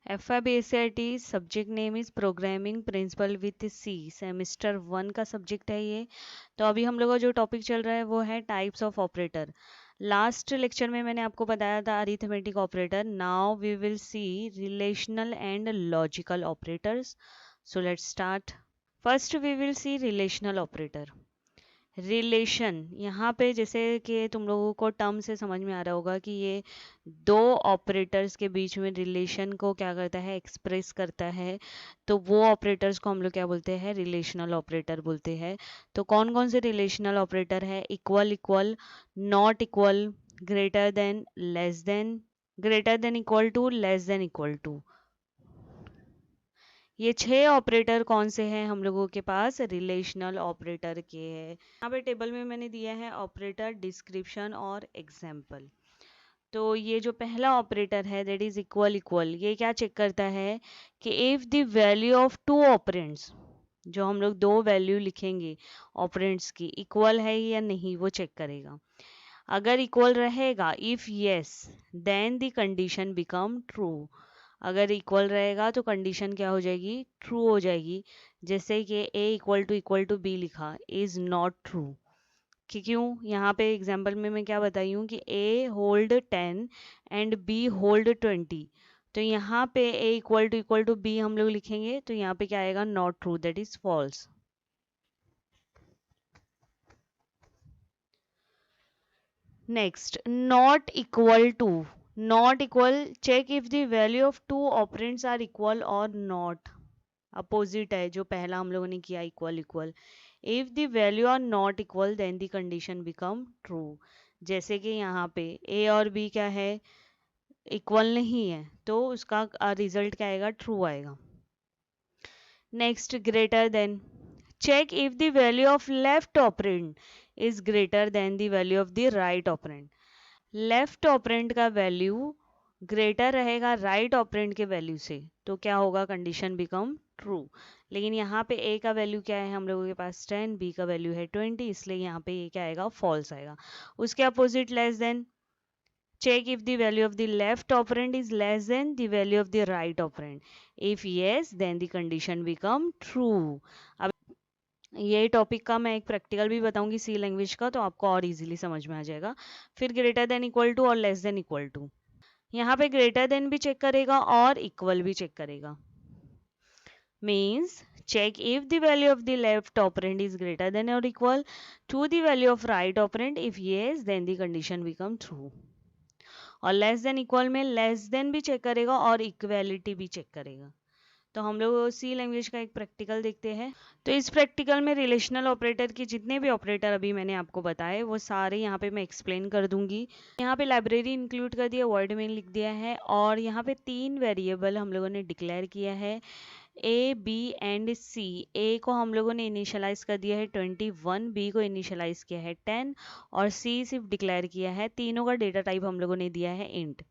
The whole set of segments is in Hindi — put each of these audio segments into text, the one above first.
FIBCIT subject name is programming principle with C, semester 1 का सब्जेक्ट है ये। तो अभी हम लोग का जो टॉपिक चल रहा है वो है types of operator. Last lecture में मैंने आपको बताया था arithmetic operator. Now we will see relational and logical operators. So let's start. First we will see relational operator. Relation, यहाँ पे जैसे कि तुम लोगों को टर्म से समझ में आ रहा होगा कि ये दो ऑपरेटर्स के बीच में रिलेशन को क्या करता है, एक्सप्रेस करता है। तो वो ऑपरेटर्स को हम लोग क्या बोलते हैं, रिलेशनल ऑपरेटर बोलते हैं। तो कौन कौन से रिलेशनल ऑपरेटर है? Equal equal, not equal, greater than, less than, greater than equal to, less than equal to. ये 6 ऑपरेटर कौन से हैं हम लोगों के पास? रिलेशनल ऑपरेटर के हैं। यहाँ पे टेबल में मैंने दिया है ऑपरेटर, डिस्क्रिप्शन और एग्जाम्पल। तो ये जो पहला ऑपरेटर है दैट इज इक्वल इक्वल, ये क्या चेक करता है कि if the value of two operands, जो हम लोग दो वैल्यू लिखेंगे ऑपरेंड्स की, इक्वल है या नहीं वो चेक करेगा। अगर इक्वल रहेगा, if yes, then the condition become true. अगर इक्वल रहेगा तो कंडीशन क्या हो जाएगी? ट्रू हो जाएगी। जैसे कि a इक्वल टू बी लिखा, इज नॉट ट्रू। कि क्यों? यहाँ पे एग्जाम्पल में मैं क्या बताई हूँ कि a hold 10 and b hold 20। तो यहाँ पे a इक्वल टू b हम लोग लिखेंगे तो यहाँ पे क्या आएगा? Not true, that is false. Next, not equal to. Not equal, check if the value of two operands are equal और नॉट। अपोजिट है जो पहला हम लोगों ने किया, equal equal. If the value are not equal then the condition become true. जैसे कि यहाँ पे a और b क्या है? इक्वल नहीं है, तो उसका रिजल्ट क्या आएगा? ट्रू आएगा। Next, greater than. Check if the value of left operand is greater than the value of the right operand. Left operand का वैल्यू ग्रेटर रहेगा राइट ऑपरेंड के वैल्यू से, तो क्या होगा? Condition become true. लेकिन यहाँ पे a का वैल्यू क्या है हम लोगों के पास? 10, b का वैल्यू है 20, इसलिए यहाँ पे ये क्या आएगा? फॉल्स आएगा। उसके opposite, less than. Check if the value of the left operand is less than the value of the right operand. If yes, then the condition become true. अब ये टॉपिक का मैं एक प्रैक्टिकल भी बताऊंगी सी लैंग्वेज का, तो आपको और इजीली समझ में आ जाएगा। फिर ग्रेटर देन इक्वल टू और लेस देन इक्वल टू। यहाँ पे ग्रेटर देन भी चेक करेगा और इक्वल भी चेक करेगा। Means check if the value of the left operand is greater than or equal to the value of right operand. If yes, then the condition become true. और लेस देन इक्वल में लेस देन भी चेक करेगा और इक्वेलिटी भी चेक करेगा। तो हम लोग सी लैंग्वेज का एक प्रैक्टिकल देखते हैं। तो इस प्रैक्टिकल में रिलेशनल ऑपरेटर के जितने भी ऑपरेटर अभी मैंने आपको बताए वो सारे यहाँ पे मैं एक्सप्लेन कर दूंगी। यहाँ पे लाइब्रेरी इंक्लूड कर दिया, वर्ड में लिख दिया है, और यहाँ पे 3 वेरिएबल हम लोगों ने डिक्लेयर किया है, ए बी एंड सी। ए को हम लोगों ने इनिशियलाइज कर दिया है 21, बी को इनिशियलाइज किया है 10 और सी सिर्फ डिक्लेयर किया है। तीनों का डेटा टाइप हम लोगों ने दिया है इंट।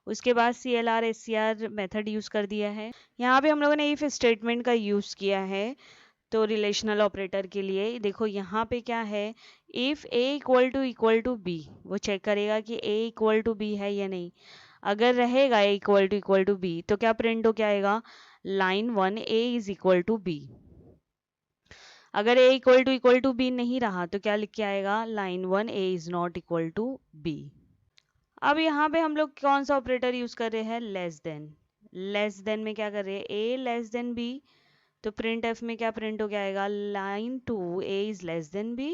उसके बाद CLR SCR मेथड यूज कर दिया है। यहाँ पे हम लोगों ने इफ स्टेटमेंट का यूज किया है। तो रिलेशनल ऑपरेटर के लिए देखो यहाँ पे क्या है, if a equal to B, वो चेक करेगा कि a इक्वल टू बी है या नहीं। अगर रहेगा a इक्वल टू बी तो क्या प्रिंट हो क्या आएगा? Line 1 a is equal to B. अगर a इक्वल टू बी नहीं रहा तो क्या लिख के आएगा? Line 1 a is not equal to B. अब यहाँ पे हम लोग कौन सा ऑपरेटर यूज कर रहे हैं? Less than. लेस देन में क्या कर रहे हैं? a लेस देन b, तो प्रिंट एफ में क्या प्रिंट हो क्या आएगा? Line 2 a is less than b।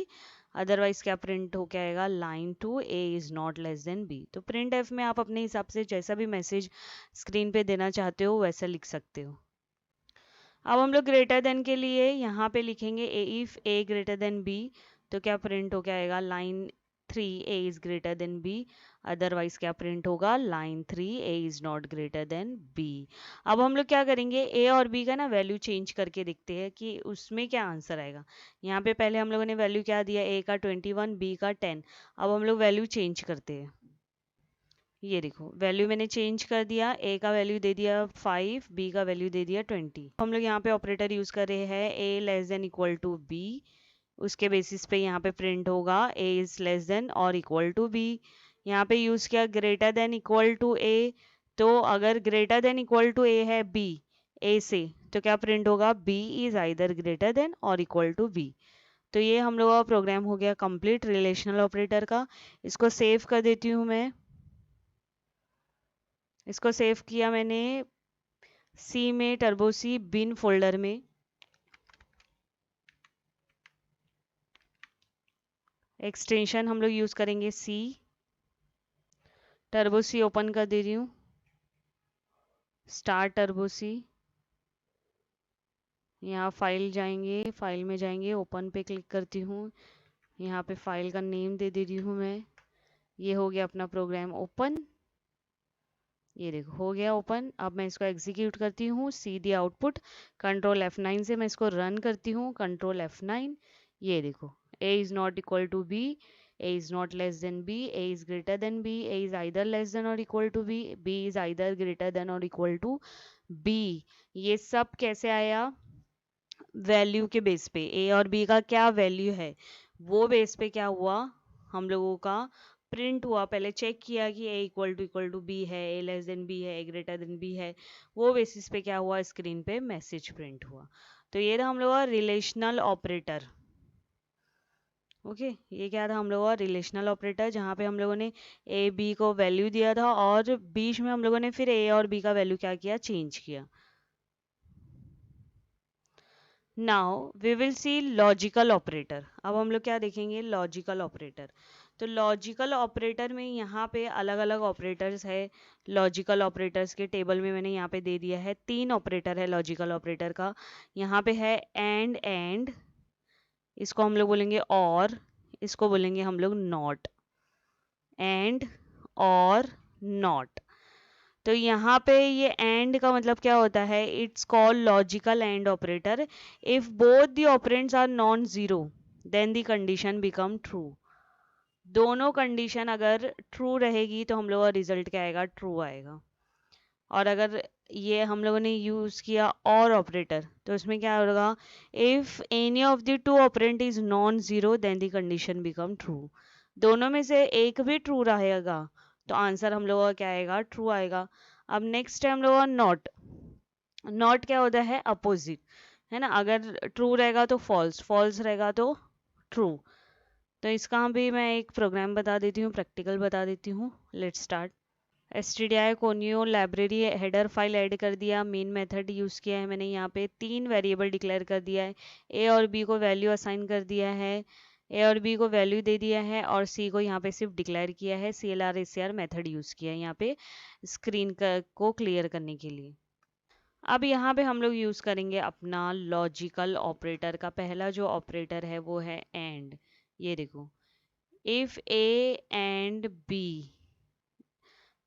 Otherwise क्या प्रिंट हो क्या आएगा? Line 2 a is not less than b। तो प्रिंट एफ में आप अपने हिसाब से जैसा भी मैसेज स्क्रीन पे देना चाहते हो वैसा लिख सकते हो। अब हम लोग ग्रेटर देन के लिए यहाँ पे लिखेंगे if a greater than b, तो क्या प्रिंट हो क्या आएगा? Line 3 a is greater than b। Otherwise क्या प्रिंट होगा? Line 3 a is not greater than b। अब हम लोग क्या करेंगे, a और b का ना वैल्यू चेंज करके देखते हैं कि उसमें क्या आंसर आएगा। यहाँ पे पहले हम लोगों ने वैल्यू क्या दिया? a का 21, b का 10। अब हम लोग वैल्यू चेंज करते हैं। ये देखो वैल्यू मैंने चेंज कर दिया, a का वैल्यू दे दिया 5, b का वैल्यू दे दिया 20। हम लोग यहाँ पे ऑपरेटर यूज कर रहे हैं a less than equal to b। उसके बेसिस पे यहाँ पे प्रिंट होगा a इज लेस देन और इक्वल टू b। यहाँ पे यूज किया greater than equal to a, तो अगर greater than equal to A है बी, ए से, तो क्या प्रिंट होगा? B is either greater than और इक्वल टू बी। तो ये हम लोग का प्रोग्राम हो गया कंप्लीट रिलेशनल ऑपरेटर का। इसको सेव कर देती हूँ मैं। इसको सेव किया मैंने सी में, टर्बो सी बिन फोल्डर में। एक्सटेंशन हम लोग यूज करेंगे सी। टर्बो सी ओपन कर दे रही हूँ, स्टार्ट टर्बो सी। यहाँ फाइल जाएंगे, फाइल में जाएंगे, ओपन पे क्लिक करती हूँ। यहाँ पे फाइल का नेम दे दे रही हूँ मैं। ये हो गया अपना प्रोग्राम ओपन। ये देखो हो गया ओपन। अब मैं इसको एग्जीक्यूट करती हूँ, सी दी आउटपुट। कंट्रोल F9 से मैं इसको रन करती हूँ, कंट्रोल F9। ये देखो a is not equal to b, a is not less than b, a is greater than b, a is either less than और equal to b, b is either greater than और इक्वल टू b। ये सब कैसे आया? वैल्यू के बेस पे, ए और बी का क्या वैल्यू है वो बेस पे क्या हुआ हम लोगों का प्रिंट हुआ। पहले चेक किया कि ए इक्वल टू बी है, ए लेस देन बी है, ए ग्रेटर देन बी है। वो बेसिस पे क्या हुआ, स्क्रीन पे मैसेज प्रिंट हुआ। तो ये था हम लोग का रिलेशनल ऑपरेटर। ओके ये क्या था हम लोगों का रिलेशनल ऑपरेटर, जहाँ पे हम लोगों ने ए बी को वैल्यू दिया था और बीच में हम लोगों ने फिर ए और बी का वैल्यू क्या किया, चेंज किया। Now we will see logical operator. अब हम लोग क्या देखेंगे, लॉजिकल ऑपरेटर। तो लॉजिकल ऑपरेटर में यहाँ पे अलग अलग ऑपरेटर्स है। लॉजिकल ऑपरेटर्स के टेबल में मैंने यहाँ पे दे दिया है, 3 ऑपरेटर है लॉजिकल ऑपरेटर का। यहाँ पे है एंड, इसको हम लोग बोलेंगे और, इसको बोलेंगे हम लोग नॉट। एंड और नॉट। तो यहाँ पे ये एंड का मतलब क्या होता है, it's called logical and operator. If both the operands are non zero then the condition become true. दोनों कंडीशन अगर ट्रू रहेगी तो हम लोग का रिजल्ट क्या आएगा, ट्रू आएगा। और अगर ये हम लोगों ने यूज किया और ऑपरेटर, तो इसमें क्या होगा, if any of the two operand is non zero then the condition become true. दोनों में से एक भी ट्रू रहेगा तो आंसर हम लोगों का क्या आएगा, ट्रू आएगा। अब नेक्स्ट है हम लोगों का नॉट। नॉट क्या होता है, अपोजिट है ना। अगर ट्रू रहेगा तो फॉल्स, फॉल्स रहेगा तो ट्रू। तो इसका भी मैं एक प्रोग्राम बता देती हूँ, प्रैक्टिकल बता देती हूँ। Let's start. stdio conio library header file add कर दिया, मेन मेथड यूज़ किया है मैंने। यहाँ पे 3 वेरिएबल डिक्लेयर कर दिया है। ए और बी को वैल्यू असाइन कर दिया है, ए और बी को वैल्यू दे दिया है, और सी को यहाँ पे सिर्फ डिक्लेयर किया है। CLR SCR मेथड यूज़ किया है यहाँ पे स्क्रीन को क्लियर करने के लिए। अब यहाँ पे हम लोग यूज़ करेंगे अपना लॉजिकल ऑपरेटर का पहला जो ऑपरेटर है वो है एंड। ये देखो, इफ ए एंड बी,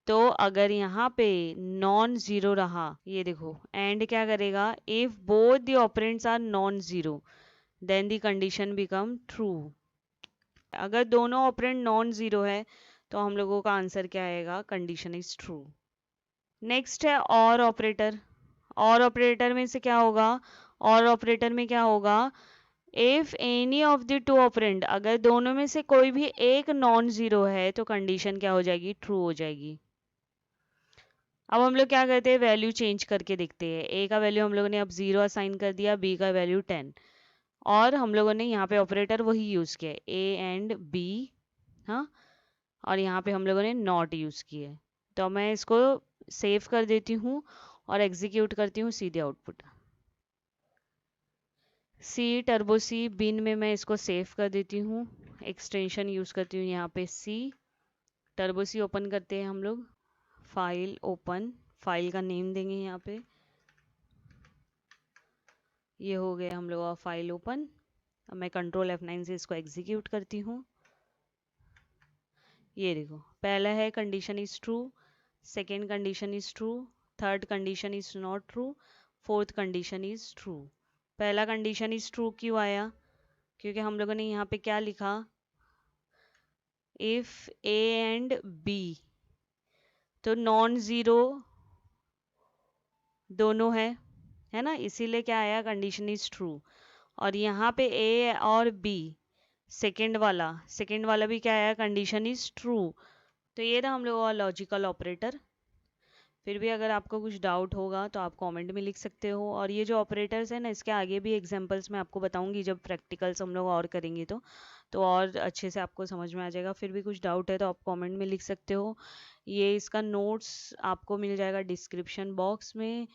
तो अगर यहाँ पे नॉन जीरो रहा, ये देखो एंड क्या करेगा, if both the operands are non zero then the condition become true. अगर दोनों ऑपरेंड नॉन जीरो है तो हम लोगों का आंसर क्या आएगा, कंडीशन इज ट्रू। नेक्स्ट है और ऑपरेटर। और ऑपरेटर में से क्या होगा, और ऑपरेटर में क्या होगा, if any of the two operand, अगर दोनों में से कोई भी एक नॉन जीरो है तो कंडीशन क्या हो जाएगी, ट्रू हो जाएगी। अब हम लोग क्या करते हैं, वैल्यू चेंज करके देखते हैं। ए का वैल्यू हम लोगों ने अब 0 असाइन कर दिया, बी का वैल्यू 10, और हम लोगों ने यहाँ पे ऑपरेटर वही यूज़ किया, ए एंड बी। हाँ, और यहाँ पे हम लोगों ने नॉट यूज़ किया है। तो मैं इसको सेव कर देती हूँ और एग्जीक्यूट करती हूँ सीधे आउटपुट। सी टर्बो सी बिन में मैं इसको सेव कर देती हूँ। एक्सटेंशन यूज़ करती हूँ यहाँ पे सी। टर्बो सी ओपन करते हैं हम लोग, फाइल ओपन, फाइल का नेम देंगे यहाँ पे। ये हो गया हम लोग का फाइल ओपन। अब मैं कंट्रोल F9 से इसको एग्जीक्यूट करती हूँ। ये देखो, पहला है condition is true, second condition is true, third condition is not true, fourth condition is true. पहला कंडीशन इज ट्रू क्यों आया, क्योंकि हम लोगों ने यहाँ पे क्या लिखा, इफ ए एंड बी, तो नॉन जीरो दोनों है ना, इसीलिए क्या आया, कंडीशन इज ट्रू। और यहाँ पे ए और बी, सेकेंड वाला भी क्या आया, कंडीशन इज ट्रू। तो ये था हम लोगों का लॉजिकल ऑपरेटर। फिर भी अगर आपको कुछ डाउट होगा तो आप कमेंट में लिख सकते हो। और ये जो ऑपरेटर्स है ना, इसके आगे भी एग्जांपल्स मैं आपको बताऊंगी जब प्रैक्टिकल्स हम लोग और करेंगे तो और अच्छे से आपको समझ में आ जाएगा। फिर भी कुछ डाउट है तो आप कमेंट में लिख सकते हो। ये इसका नोट्स आपको मिल जाएगा डिस्क्रिप्शन बॉक्स में।